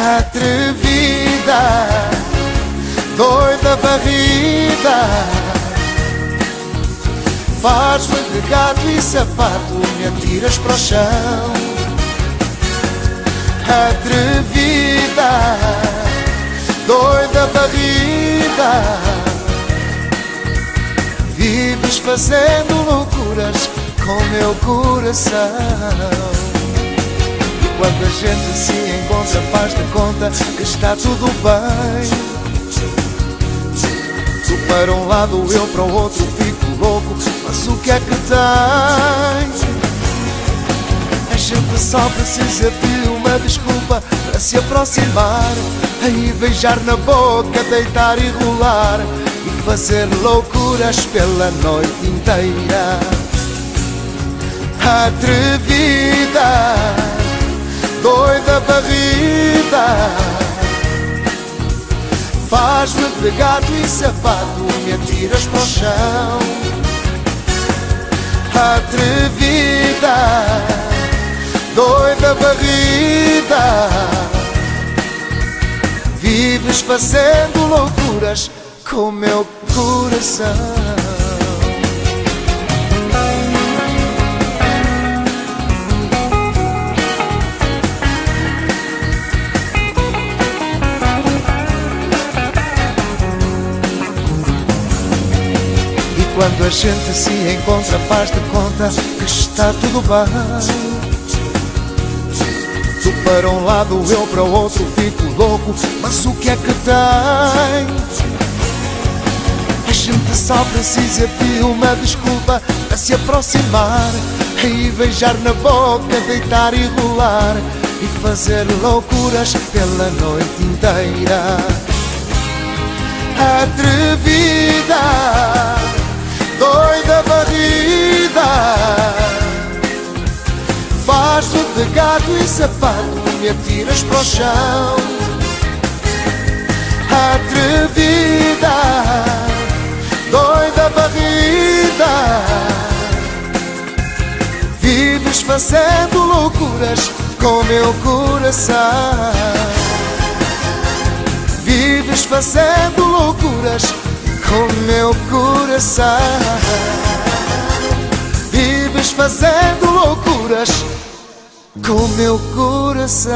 atrevida, doida varrida, faz-me de gato e sapato, me atiras para o chão. Atrevida, doida varrida, vives fazendo loucuras com meu coração. E quando a gente se encontra faz de conta que está tudo bem. Tu para um lado, eu para o outro, fico louco, mas o que é que tem? A gente só precisa de uma desculpa para se aproximar, aí beijar na boca, deitar e rolar, e fazer loucuras pela noite inteira. Atrevida, doida varrida, faz-me de gato e sapato, me atiras para o chão. Atrevida, doida varrida, vives fazendo loucuras com meu coração. Quando a gente se encontra faz de conta que está tudo bem. Tu para um lado, eu para o outro, fico louco, mas o que é que tem? A gente só precisa de uma desculpa para se aproximar, e beijar na boca, deitar e rolar, e fazer loucuras pela noite inteira. Atrevida, doida varrida, faz-me de gato e sapato, me atiras para o chão. Atrevida, doida varrida, vives fazendo loucuras com meu coração. Vives fazendo loucuras com meu coração. Vives fazendo loucuras com meu coração.